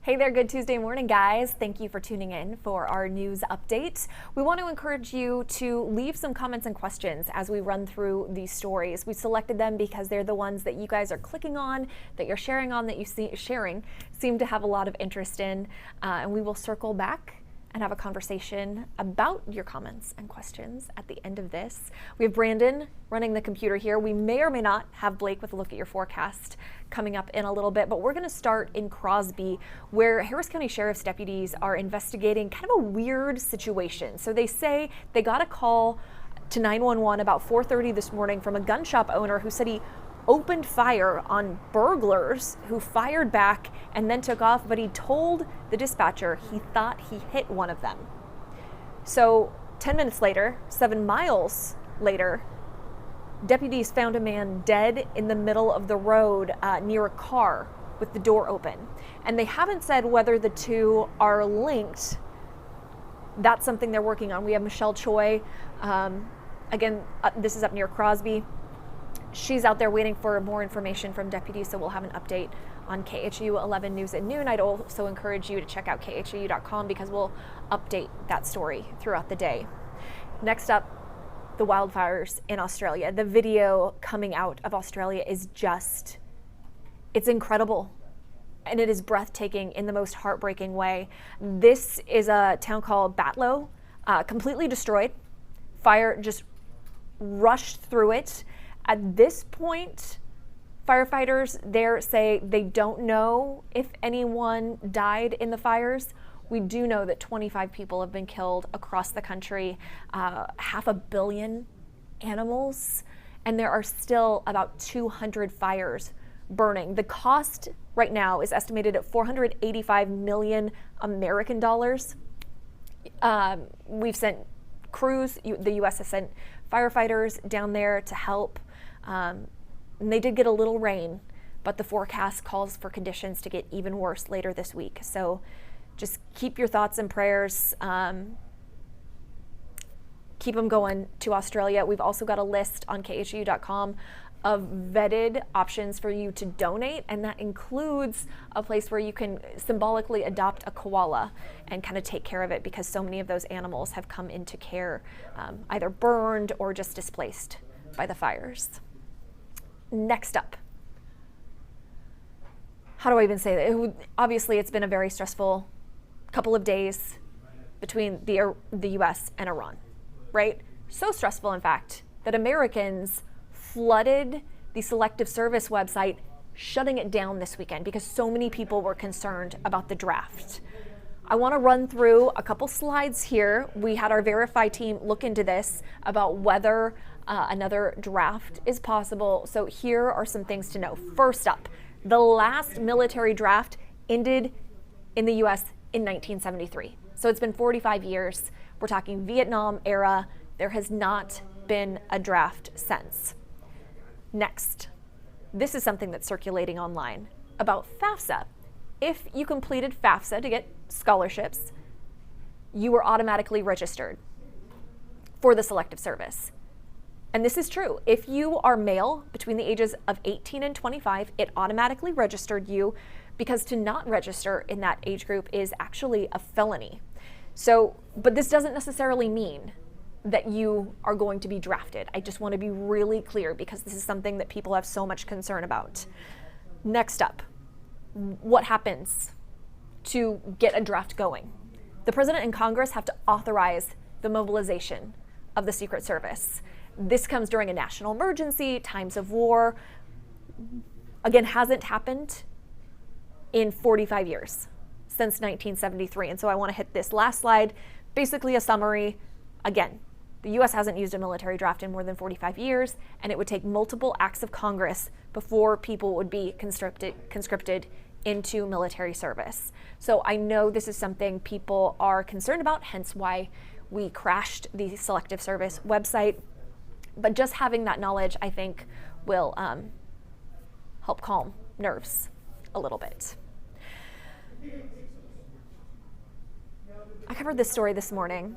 Hey there, good Tuesday morning, guys. Thank you for tuning in for our news update. We want to encourage you to leave some comments and questions as we run through these stories. We selected them because they're the ones that you guys are clicking on, that you're sharing on, that you seem to have a lot of interest in, and we will circle back and have a conversation about your comments and questions at the end of this. We have Brandon running the computer here. We may or may not have Blake with a look at your forecast coming up in a little bit, but we're going to start in Crosby, where Harris County Sheriff's deputies are investigating kind of a weird situation. So they say they got a call to 911 about 4:30 this morning from a gun shop owner who said he opened fire on burglars who fired back and then took off, but he told the dispatcher he thought he hit one of them. So 10 minutes later, 7 miles later, deputies found a man dead in the middle of the road near a car with the door open. And they haven't said whether the two are linked. That's something they're working on. We have Michelle Choi. This is up near Crosby. She's out there waiting for more information from deputies, so we'll have an update on KHOU 11 News at noon. I'd also encourage you to check out khou.com because we'll update that story throughout the day. Next up, the wildfires in Australia. The video coming out of Australia is it's incredible. And it is breathtaking in the most heartbreaking way. This is a town called Batlow, completely destroyed. Fire just rushed through it. At this point, firefighters there say they don't know if anyone died in the fires. We do know that 25 people have been killed across the country, 500 million animals, and there are still about 200 fires burning. The cost right now is estimated at $485 million American dollars. We've sent crews, the U.S. has sent firefighters down there to help. And they did get a little rain, but the forecast calls for conditions to get even worse later this week. So just keep your thoughts and prayers. Keep them going to Australia. We've also got a list on khou.com of vetted options for you to donate, and that includes a place where you can symbolically adopt a koala and kind of take care of it, because so many of those animals have come into care, either burned or just displaced by the fires. Next up, how do I even say that? Obviously, it's been a very stressful couple of days between the U.S. and Iran, right? So stressful, in fact, that Americans flooded the Selective Service website, shutting it down this weekend because so many people were concerned about the draft. I want to run through a couple slides here. We had our Verify team look into this about whether another draft is possible. So here are some things to know. First up, the last military draft ended in the U.S. in 1973. So it's been 45 years. We're talking Vietnam era. There has not been a draft since. Next, this is something that's circulating online about FAFSA. If you completed FAFSA to get scholarships, you were automatically registered for the Selective Service. And this is true. If you are male between the ages of 18 and 25, it automatically registered you, because to not register in that age group is actually a felony. So, but this doesn't necessarily mean that you are going to be drafted. I just want to be really clear, because this is something that people have so much concern about. Next up, what happens to get a draft going? The president and Congress have to authorize the mobilization of the Secret Service. This comes during a national emergency, times of war. Again, hasn't happened in 45 years, since 1973. And so I want to hit this last slide, basically a summary. Again, the U.S. hasn't used a military draft in more than 45 years, and it would take multiple acts of Congress before people would be conscripted into military service. So I know this is something people are concerned about, hence why we crashed the Selective Service website. But just having that knowledge, I think, will help calm nerves a little bit. I covered this story this morning.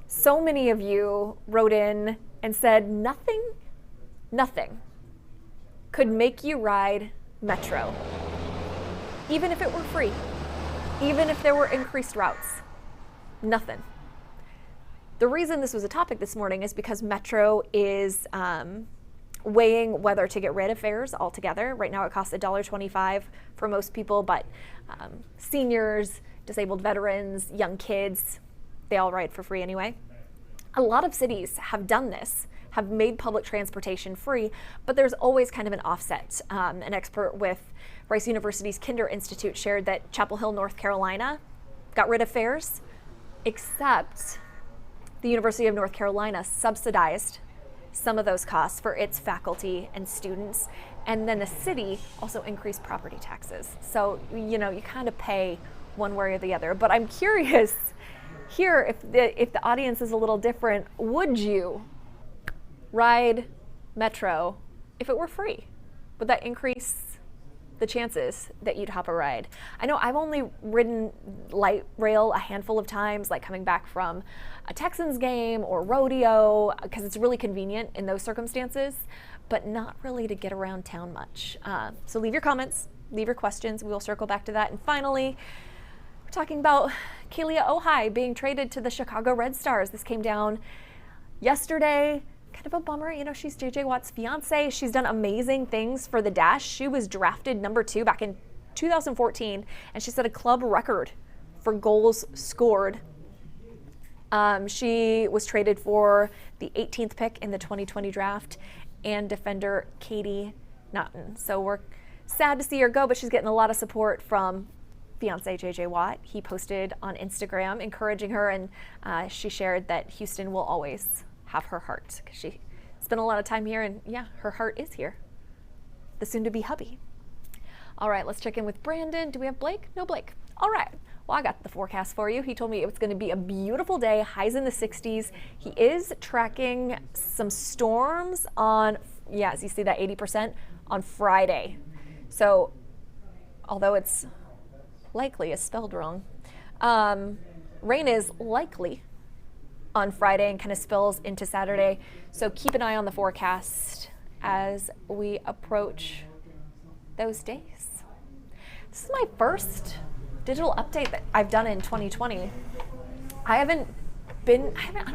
So many of you wrote in and said nothing could make you ride Metro. even if it were free, even if there were increased routes, nothing. The reason this was a topic this morning is because Metro is weighing whether to get rid of fares altogether. Right now it costs $1.25 for most people, but seniors, disabled veterans, young kids, they all ride for free anyway. A lot of cities have done this, have made public transportation free, but there's always kind of an offset. An expert with Rice University's Kinder Institute shared that Chapel Hill, North Carolina got rid of fares, except the University of North Carolina subsidized some of those costs for its faculty and students, and then the city also increased property taxes. So, you know, you kind of pay one way or the other. But I'm curious here, if the audience is a little different, would you ride Metro if it were free? Would that increase the chances that you'd hop a ride? I know I've only ridden light rail a handful of times, like coming back from a Texans game or rodeo, because it's really convenient in those circumstances, but not really to get around town much. So leave your comments, leave your questions. We will circle back to that. And finally, we're talking about Kailia Ojai being traded to the Chicago Red Stars. This came down yesterday. Kind of a bummer, you know, she's JJ Watt's fiance. She's done amazing things for the Dash. She was drafted number 2 back in 2014, and she set a club record for goals scored. She was traded for the 18th pick in the 2020 draft and defender Katie Naughton. So we're sad to see her go, but she's getting a lot of support from fiance JJ Watt. He posted on Instagram encouraging her, and she shared that Houston will always have her heart, because she spent a lot of time here, and yeah, her heart is here. The soon-to-be hubby. All right, let's check in with Brandon. Do we have Blake? No Blake. All right. Well, I got the forecast for you. He told me it was going to be a beautiful day, highs in the 60s. He is tracking some storms on, yeah, as you see that 80% on Friday. So, although it's likely is spelled wrong, rain is likely on Friday and kind of spills into Saturday. So keep an eye on the forecast as we approach those days. This is my first digital update that I've done in 2020. I don't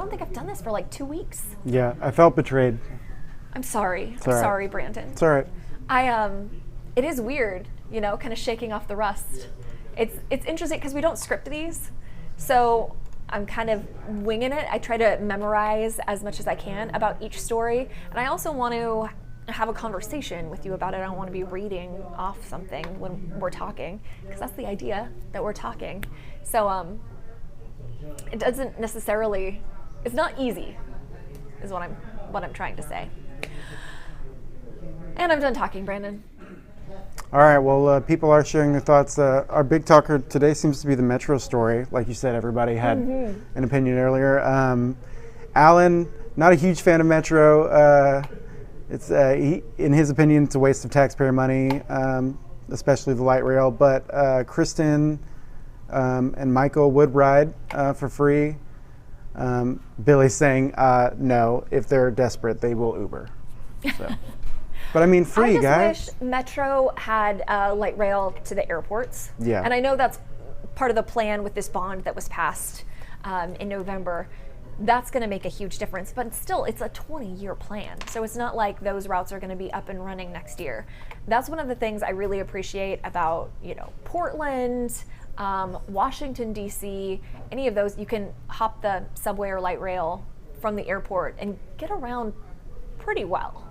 think I've done this for like 2 weeks. Yeah, I felt betrayed. I'm sorry. It's I'm all right. sorry, Brandon. It's all right. It is weird, you know, kind of shaking off the rust. It's interesting because we don't script these. So I'm kind of winging it. I try to memorize as much as I can about each story. And I also want to have a conversation with you about it. I don't want to be reading off something when we're talking, because that's the idea, that we're talking. So it doesn't necessarily, it's not easy, is what I'm trying to say. And I'm done talking, Brandon. All right, well, people are sharing their thoughts. Our big talker today seems to be the Metro story. Like you said, everybody had an opinion earlier. Alan, not a huge fan of Metro. In his opinion, it's a waste of taxpayer money, especially the light rail. But Kristen and Michael would ride for free. Billy's saying, no, if they're desperate, they will Uber. So. But I mean, free, guys. I just wish Metro had light rail to the airports. Yeah. And I know that's part of the plan with this bond that was passed in November. That's going to make a huge difference. But still, it's a 20-year plan. So it's not like those routes are going to be up and running next year. That's one of the things I really appreciate about, you know, Portland, Washington, D.C., any of those. You can hop the subway or light rail from the airport and get around pretty well.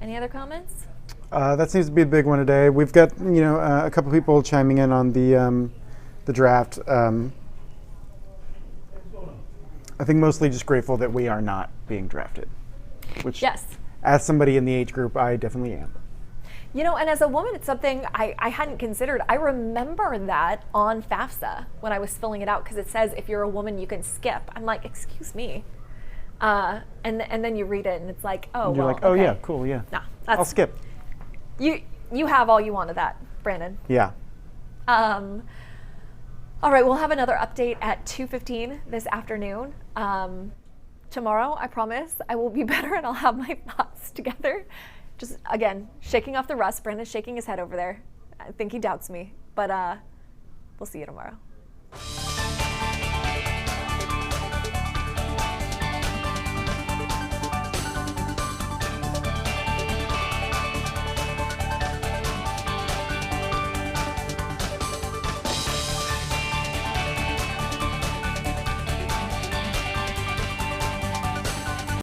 Any other comments? That seems to be a big one today. We've got, you know, a couple people chiming in on the draft. I think mostly just grateful that we are not being drafted, which, yes, as somebody in the age group, I definitely am. You know, and as a woman, it's something I hadn't considered. I remember that on FAFSA when I was filling it out, because it says if you're a woman, you can skip. I'm like, excuse me. And then you read it and it's like, oh, and you're well, like, oh okay. yeah, cool, yeah. Nah, I'll skip. You have all you want of that, Brandon. Yeah. All right, we'll have another update at 2:15 this afternoon. Tomorrow, I promise, I will be better and I'll have my thoughts together. Just, again, shaking off the rust. Brandon's shaking his head over there. I think he doubts me, but we'll see you tomorrow.